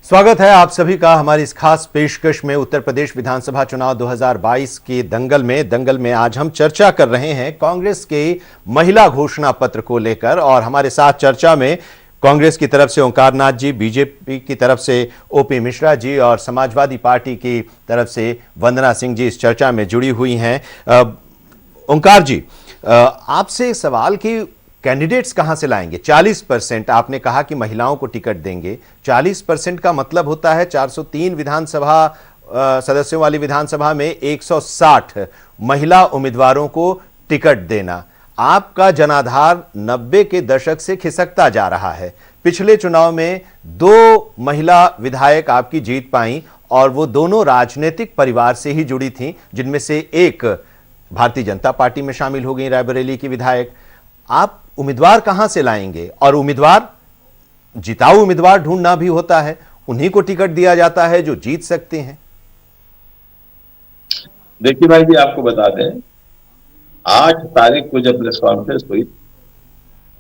स्वागत है आप सभी का हमारी इस खास पेशकश में। उत्तर प्रदेश विधानसभा चुनाव 2022 के दंगल में आज हम चर्चा कर रहे हैं कांग्रेस के महिला घोषणा पत्र को लेकर। और हमारे साथ चर्चा में कांग्रेस की तरफ से ओंकार नाथ जी, बीजेपी की तरफ से ओपी मिश्रा जी और समाजवादी पार्टी की तरफ से वंदना सिंह जी इस चर्चा में जुड़ी हुई हैं। ओंकार जी, आपसे सवाल कि कैंडिडेट्स कहां से लाएंगे? 40% आपने कहा कि महिलाओं को टिकट देंगे। 40% का मतलब होता है 403 विधानसभा सदस्यों वाली विधानसभा में 160 महिला उम्मीदवारों को टिकट देना। आपका जनाधार 90 के दशक से खिसकता जा रहा है। पिछले चुनाव में 2 महिला विधायक आपकी जीत पाई और वो दोनों राजनीतिक परिवार से ही जुड़ी थीं, जिनमें से एक भारतीय जनता पार्टी में शामिल हो गई, रायबरेली की विधायक। आप उम्मीदवार कहां से लाएंगे? और उम्मीदवार, जिताऊ उम्मीदवार ढूंढना भी होता है, उन्हीं को टिकट दिया जाता है जो जीत सकते हैं। देखिए भाई जी, आपको बता दें, 8 तारीख को जब प्रेस कॉन्फ्रेंस हुई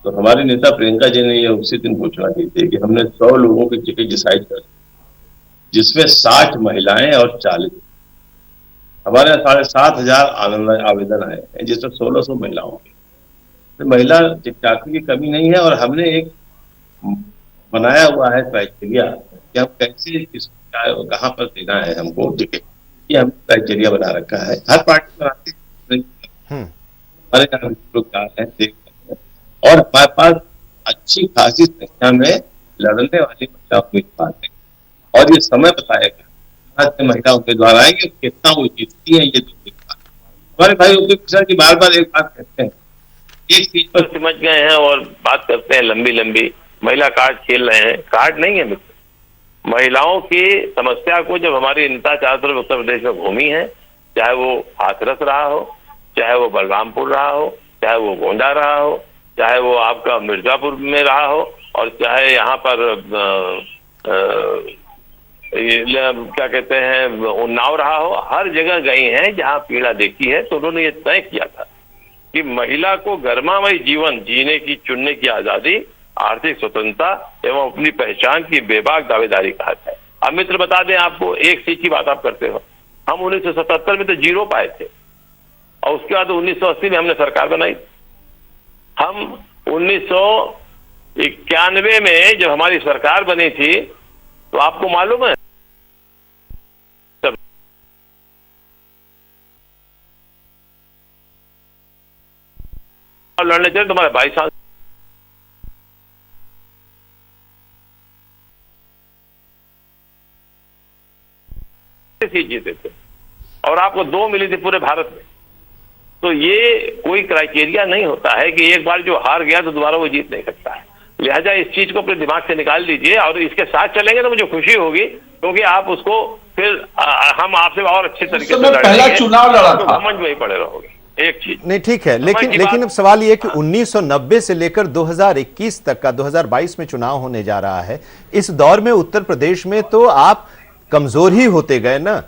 तो हमारे नेता प्रियंका जी ने यह उसी दिन घोषणा की थी कि हमने 100 लोगों की टिकट डिसाइड कर, जिसमें 60 महिलाएं और 40। हमारे 7,500 आवेदन आए हैं, जिसमें 1600 महिलाओं के। तो महिला शिक्षार्थी की कमी नहीं है और हमने एक बनाया हुआ है क्राइटेरिया कि हम कैसे कहां पर देना है हमको टिकट। ये हम क्राइटेरिया बना रखा है, हर पार्टी बनाती है। हमारे यहाँ लोग हैं, देख और हमारे पास अच्छी खासी संख्या में लड़ने वाली महिला उम्मीदवार है और ये समय बताएगा से महिला उम्मीदवार आएंगे, कितना वो जीतती है। ये हमारे भाई ओपी मिश्रा जी बार बार एक बात कहते हैं, एक चीज पर समझ गए हैं और बात करते हैं लंबी लंबी। महिला कार्ड खेल रहे हैं, कार्ड नहीं है मित्र। महिलाओं की समस्या को जब हमारी नेता चारों तरफ उत्तर प्रदेश में घूमी है, चाहे वो हाथरस रहा हो, चाहे वो बलरामपुर रहा हो, चाहे वो गोंडा रहा हो, चाहे वो आपका मिर्जापुर में रहा हो, और चाहे यहाँ पर क्या कहते हैं उन्नाव रहा हो, हर जगह गई हैं जहाँ पीड़ा देखी है। तो उन्होंने ये तय किया था कि महिला को गर्मामय जीवन जीने की, चुनने की आजादी, आर्थिक स्वतंत्रता एवं अपनी पहचान की बेबाक दावेदारी का हक है। अब मित्र बता दें आपको, एक चीज की बात आप करते हो, हम 1977 में तो 0 पाए थे और उसके बाद 1980 में हमने सरकार बनाई। हम 1991 में जब हमारी सरकार बनी थी तो आपको मालूम है लड़ने चले तुम्हारे 22 साल जीते थे और आपको 2 मिली थी पूरे भारत में। तो ये कोई क्राइटेरिया नहीं होता है कि एक बार जो हार गया तो दोबारा वो जीत नहीं सकता है। लिहाजा इस चीज को अपने दिमाग से निकाल दीजिए और इसके साथ चलेंगे तो मुझे खुशी होगी, क्योंकि आप उसको फिर हम आपसे और अच्छे तरीके से पहला चुनाव लड़ा था, समझ में ही पड़े रहोगे। एक चीज नहीं, ठीक है, लेकिन अब सवाल ये कि 1990 से लेकर 2021 तक का 2022 में चुनाव होने जा रहा है। इस दौर में उत्तर प्रदेश में तो आप कमजोर ही होते गए ना।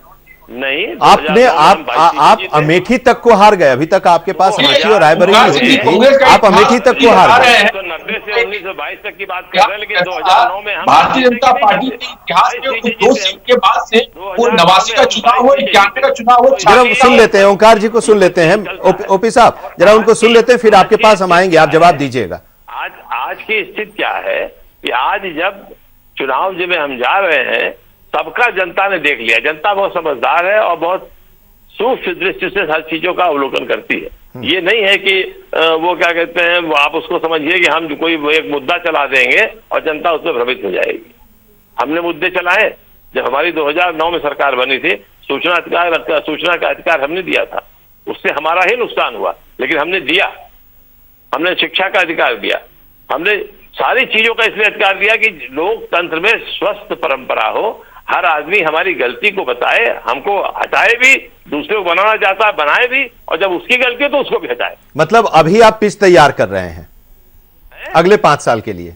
नहीं, आपने आप अमेठी तक को हार गए। अभी तक आपके पास अमेठी और रायबरेली होती थी, आप अमेठी तक को हार गए। 1990 से 1922 तक की बात कर रहे हैं, लेकिन 2009 में हम भारतीय जनता पार्टी के इतिहास में 2 सीट के बाद से वो 89 का चुनाव हो, 91 का चुनाव हो। जरा सुन लेते हैं, ओंकार जी को सुन लेते हैं। ओपी साहब, जरा उनको सुन लेते हैं, फिर आपके पास हम आएंगे, आप जवाब दीजिएगा। आज की स्थिति क्या है कि आज जब चुनाव जब हम जा रहे हैं, सबका जनता ने देख लिया। जनता बहुत समझदार है और बहुत सूक्ष्म दृष्टि से हर चीजों का अवलोकन करती है। ये नहीं है कि वो क्या कहते हैं, वो आप उसको समझिए कि हम कोई एक मुद्दा चला देंगे और जनता उसमें भ्रमित हो जाएगी। हमने मुद्दे चलाए। जब हमारी 2009 में सरकार बनी थी, सूचना का अधिकार हमने दिया था, उससे हमारा ही नुकसान हुआ, लेकिन हमने दिया। हमने शिक्षा का अधिकार दिया, हमने सारी चीजों का इसलिए अधिकार दिया कि लोकतंत्र में स्वस्थ परंपरा हो, हर आदमी हमारी गलती को बताए, हमको हटाए भी, दूसरे को बनाना चाहता है बनाए भी, और जब उसकी गलती है तो उसको भी हटाए। मतलब अभी आप पिच तैयार कर रहे हैं अगले 5 साल के लिए?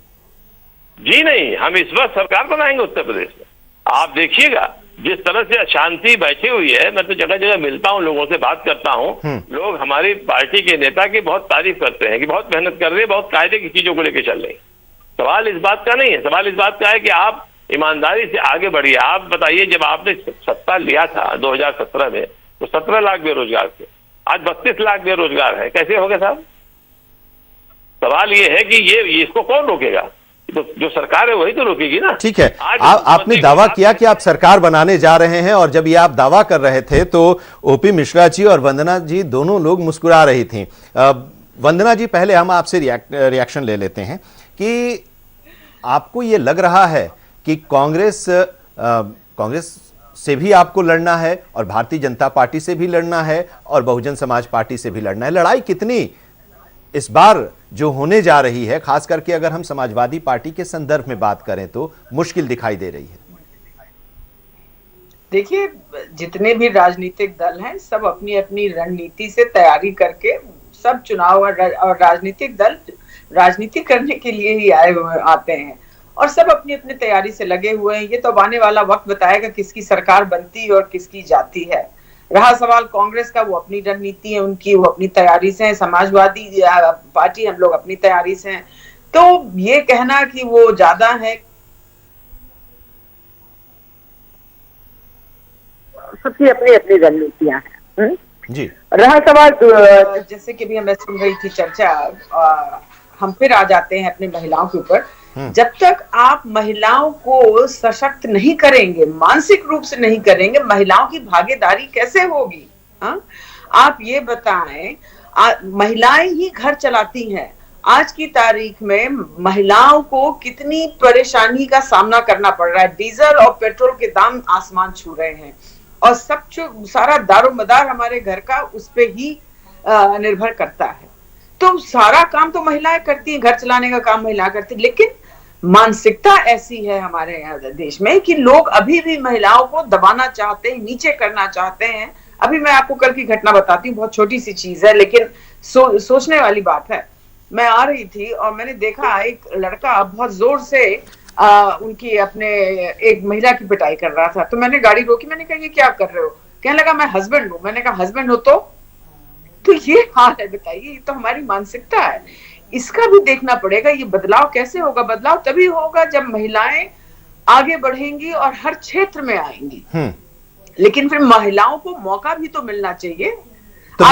जी नहीं, हम इस वक्त सरकार बनाएंगे उत्तर प्रदेश में। आप देखिएगा जिस तरह से अशांति बैठी हुई है, मैं तो जगह जगह मिलता हूं, लोगों से बात करता हूं, लोग हमारी पार्टी के नेता की बहुत तारीफ करते हैं कि बहुत मेहनत कर रहे हैं, बहुत कायदे की चीजों को लेकर चल रहे हैं। सवाल इस बात का नहीं है, सवाल इस बात का है कि आप ईमानदारी से आगे बढ़िए। आप बताइए, जब आपने सत्ता लिया था 2017 में तो 17 लाख बेरोजगार थे, आज 32 लाख बेरोजगार है। कैसे हो गए साहब? सवाल ये है कि ये इसको कौन रोकेगा? तो जो सरकार है वही तो रोकेगी ना। ठीक है, आपने दावा किया कि आप सरकार बनाने जा रहे हैं, और जब ये आप दावा कर रहे थे तो ओपी मिश्रा जी और वंदना जी दोनों लोग मुस्कुरा रही थी। वंदना जी, पहले हम आपसे रिएक्शन ले लेते हैं कि आपको ये लग रहा है कि कांग्रेस से भी आपको लड़ना है और भारतीय जनता पार्टी से भी लड़ना है और बहुजन समाज पार्टी से भी लड़ना है। लड़ाई कितनी इस बार जो होने जा रही है, खास करके अगर हम समाजवादी पार्टी के संदर्भ में बात करें तो मुश्किल दिखाई दे रही है? देखिए, जितने भी राजनीतिक दल हैं सब अपनी अपनी रणनीति से तैयारी करके, सब चुनाव और राजनीतिक दल राजनीति करने के लिए ही आते हैं और सब अपनी अपनी तैयारी से लगे हुए हैं। ये तो आने वाला वक्त बताएगा किसकी सरकार बनती है और किसकी जाती है। रहा सवाल कांग्रेस का, वो अपनी रणनीति है उनकी, वो अपनी तैयारी से है। समाजवादी पार्टी, हम लोग अपनी तैयारी से हैं। तो ये कहना कि वो ज्यादा है, सबकी अपनी अपनी रणनीतियां हैं। जी। रहा सवाल, जैसे कि भी मैं सुन रही थी चर्चा, हम फिर आ जाते हैं अपनी महिलाओं के ऊपर। जब तक आप महिलाओं को सशक्त नहीं करेंगे, मानसिक रूप से नहीं करेंगे, महिलाओं की भागीदारी कैसे होगी? आप ये बताएं, महिलाएं ही घर चलाती हैं। आज की तारीख में महिलाओं को कितनी परेशानी का सामना करना पड़ रहा है। डीजल और पेट्रोल के दाम आसमान छू रहे हैं और सब सारा दारोमदार हमारे घर का उस पे ही निर्भर करता है। तो सारा काम तो महिलाएं करती हैं, घर चलाने का काम महिला करती, लेकिन मानसिकता ऐसी है हमारे यहाँ देश में कि लोग अभी भी महिलाओं को दबाना चाहते हैं, नीचे करना चाहते हैं। अभी मैं आपको कल की घटना बताती हूँ, बहुत छोटी सी चीज है लेकिन सोचने वाली बात है। मैं आ रही थी और मैंने देखा एक लड़का बहुत जोर से उनकी अपने एक महिला की पिटाई कर रहा था। तो मैंने गाड़ी रोकी, मैंने कहा ये क्या कर रहे हो? कहने लगा मैं हस्बैंड हूं। मैंने कहा हस्बैंड हो तो ये हाल है, बताइए। ये तो हमारी मानसिकता है, इसका भी देखना पड़ेगा। ये बदलाव कैसे होगा? बदलाव तभी होगा जब महिलाएं आगे बढ़ेंगी और हर क्षेत्र में आएंगी। लेकिन फिर महिलाओं को मौका भी तो मिलना चाहिए। तो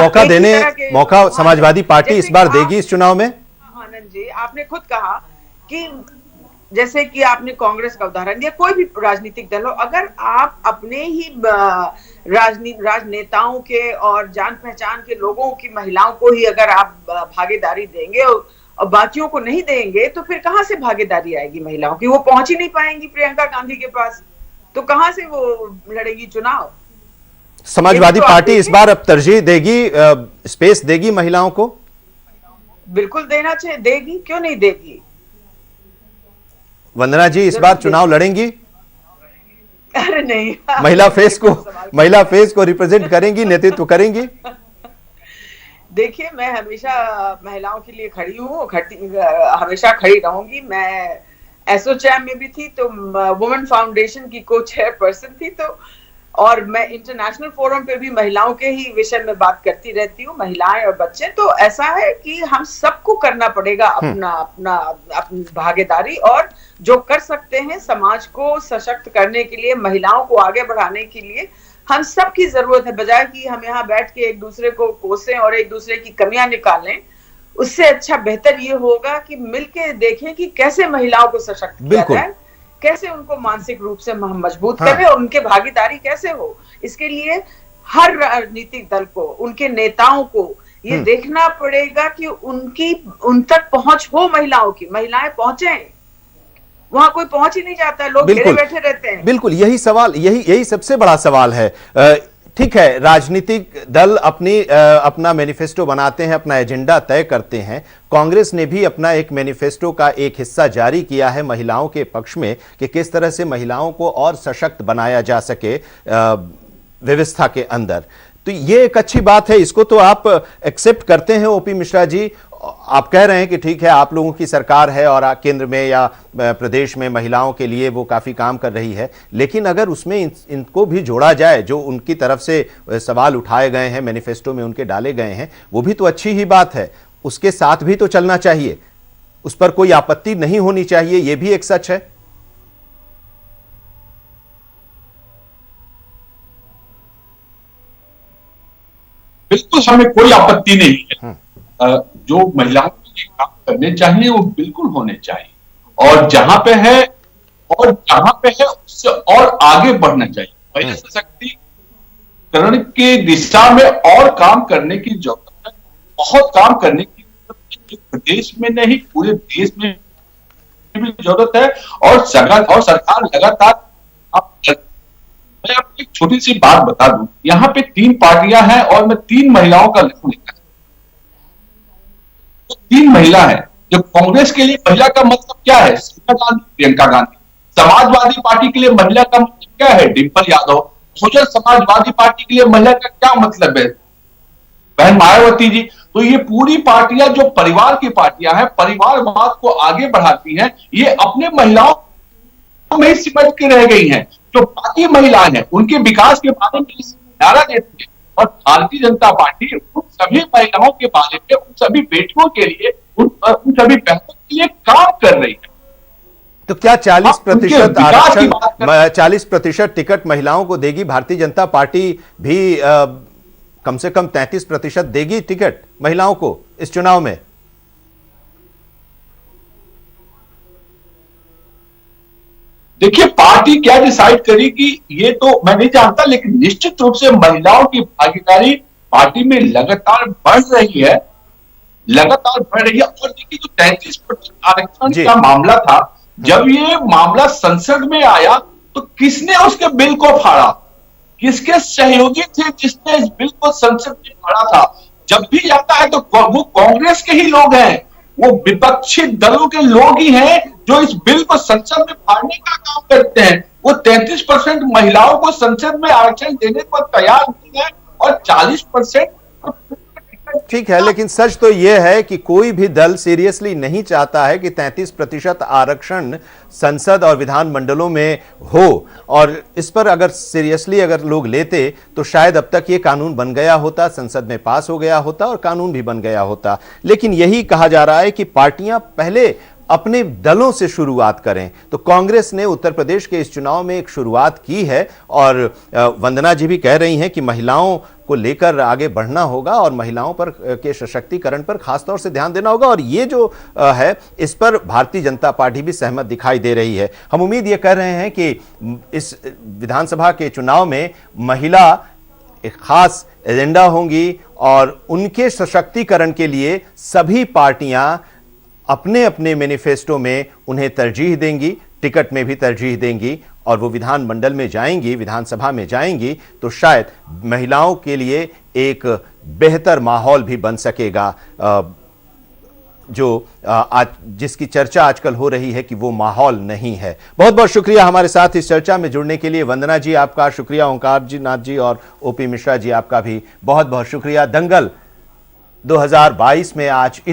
मौका समाजवादी पार्टी इस बार देगी इस चुनाव में? आनंद जी, आपने खुद कहा कि जैसे कि आपने कांग्रेस का उदाहरण दिया, कोई भी राजनीतिक दल हो, अगर आप अपने ही राजनेताओं के और जान पहचान के लोगों की महिलाओं को ही अगर आप भागीदारी देंगे और बाकियों को नहीं देंगे तो फिर कहां से भागीदारी आएगी महिलाओं की? वो पहुंच ही नहीं पाएंगी प्रियंका गांधी के पास, तो कहां से वो लड़ेगी चुनाव? समाजवादी पार्टी इस बार अब तरजीह देगी, स्पेस देगी महिलाओं को? बिल्कुल देना चाहिए, देगी, क्यों नहीं देगी? वंदना जी इस बार चुनाव लड़ेंगी? अरे नहीं, महिला फेस को रिप्रेजेंट करेंगी, नेतृत्व करेंगी? देखिए, मैं हमेशा महिलाओं के लिए खड़ी हूँ, हमेशा खड़ी रहूंगी। मैं एसोचैम में भी थी, तो वुमेन फाउंडेशन की को चेयरपर्सन थी, तो और मैं इंटरनेशनल फोरम पे भी महिलाओं के ही विषय में बात करती रहती हूँ, महिलाएं और बच्चे। तो ऐसा है कि हम सबको करना पड़ेगा अपनी भागीदारी, और जो कर सकते हैं समाज को सशक्त करने के लिए, महिलाओं को आगे बढ़ाने के लिए हम सब की जरूरत है। बजाय कि हम यहाँ बैठ के एक दूसरे को कोसें और एक दूसरे की कमियां निकालें, उससे अच्छा बेहतर ये होगा कि मिलके देखें कि कैसे महिलाओं को सशक्त किया जाए, कैसे उनको मानसिक रूप से मजबूत करें और उनके भागीदारी कैसे हो। इसके लिए हर राजनीतिक दल को, उनके नेताओं को ये देखना पड़ेगा कि उन तक पहुंच हो महिलाओं की, महिलाएं पहुंचे। वहां कोई पहुंच ही नहीं जाता, लोग घेरे बैठे रहते हैं। बिल्कुल, यही सवाल, यही सबसे बड़ा सवाल है। ठीक है, राजनीतिक दल अपना मैनिफेस्टो बनाते हैं, अपना एजेंडा तय करते हैं। कांग्रेस ने भी अपना एक मैनिफेस्टो का एक हिस्सा जारी किया है महिलाओं के पक्ष में कि किस तरह से महिलाओं को और सशक्त बनाया जा सके व्यवस्था के अंदर। तो ये एक अच्छी बात है, इसको तो आप एक्सेप्ट करते हैं ओपी मिश्रा जी? आप कह रहे हैं कि ठीक है, आप लोगों की सरकार है और केंद्र में या प्रदेश में महिलाओं के लिए वो काफ़ी काम कर रही है, लेकिन अगर उसमें इनको भी जोड़ा जाए, जो उनकी तरफ से सवाल उठाए गए हैं, मैनिफेस्टो में उनके डाले गए हैं, वो भी तो अच्छी ही बात है। उसके साथ भी तो चलना चाहिए, उस पर कोई आपत्ति नहीं होनी चाहिए, ये भी एक सच है। बिल्कुल हमें कोई आपत्ति नहीं है। जो महिलाओं के लिए काम करने चाहिए वो बिल्कुल होने चाहिए, और जहां पे है उससे और आगे बढ़ना चाहिए। महिला सशक्तिकरण की दिशा में और काम करने की जरूरत है, बहुत काम करने की जरूरत है, प्रदेश में नहीं पूरे देश में भी जरूरत है। और सरकार लगातार मैं आपको एक छोटी सी बात बता दूं, यहाँ पे 3 पार्टियां हैं और मैं 3 महिलाओं का नाम लेना, तो 3 महिला है। जो कांग्रेस के लिए महिला का मतलब क्या है? सोनिया गांधी, प्रियंका गांधी। समाजवादी पार्टी के लिए महिला का मतलब क्या है? डिंपल यादव। बहुजन समाजवादी पार्टी के लिए महिला का क्या मतलब है? बहन मायावती जी। तो ये पूरी पार्टियां जो परिवार की पार्टियां हैं, परिवारवाद को आगे बढ़ाती हैं, ये अपने महिलाओं में ही सिमट के रह गई हैं। जो बाकी महिलाएं हैं उनके विकास के बारे में नारा देती है, और भारतीय जनता पार्टी उन सभी महिलाओं के बारे में, उन सभी बेटियों के लिए, उन सभी बहनों के लिए काम कर रही है। तो क्या 40% आरक्षण, 40% टिकट महिलाओं को देगी भारतीय जनता पार्टी भी? कम से कम 33% देगी टिकट महिलाओं को इस चुनाव में? देखिए, पार्टी क्या डिसाइड करेगी ये तो मैं नहीं जानता, लेकिन निश्चित रूप से महिलाओं की भागीदारी पार्टी में लगातार बढ़ रही है। और देखिए, जो 33% आरक्षण का मामला था, जब ये मामला संसद में आया तो किसने उसके बिल को फाड़ा? किसके सहयोगी थे जिसने इस बिल को संसद में फाड़ा था? जब भी जाता है तो वो कांग्रेस के ही लोग हैं, वो विपक्षी दलों के लोग ही हैं जो इस बिल को संसद में फाड़ने का काम करते हैं। वो 33% महिलाओं को संसद में आरक्षण देने को तैयार नहीं है, और 40% ठीक है, लेकिन सच तो यह है कि कोई भी दल सीरियसली नहीं चाहता है कि 33% आरक्षण संसद और विधानमंडलों में हो। और इस पर अगर सीरियसली अगर लोग लेते तो शायद अब तक ये कानून बन गया होता, संसद में पास हो गया होता और कानून भी बन गया होता। लेकिन यही कहा जा रहा है कि पार्टियां पहले अपने दलों से शुरुआत करें। तो कांग्रेस ने उत्तर प्रदेश के इस चुनाव में एक शुरुआत की है, और वंदना जी भी कह रही हैं कि महिलाओं को लेकर आगे बढ़ना होगा और महिलाओं पर के सशक्तिकरण पर खासतौर से ध्यान देना होगा। और ये जो है, इस पर भारतीय जनता पार्टी भी सहमत दिखाई दे रही है। हम उम्मीद ये कर रहे हैं कि इस विधानसभा के चुनाव में महिला एक खास एजेंडा होंगी, और उनके सशक्तिकरण के लिए सभी पार्टियां अपने अपने मैनिफेस्टो में उन्हें तरजीह देंगी, टिकट में भी तरजीह देंगी, और वो विधानमंडल में जाएंगी, विधानसभा में जाएंगी, तो शायद महिलाओं के लिए एक बेहतर माहौल भी बन सकेगा। जो आज जिसकी चर्चा आजकल हो रही है कि वो माहौल नहीं है। बहुत बहुत शुक्रिया हमारे साथ इस चर्चा में जुड़ने के लिए। वंदना जी आपका शुक्रिया, ओंकार जी नाथ जी और ओपी मिश्रा जी आपका भी बहुत बहुत शुक्रिया। दंगल 2022 में आज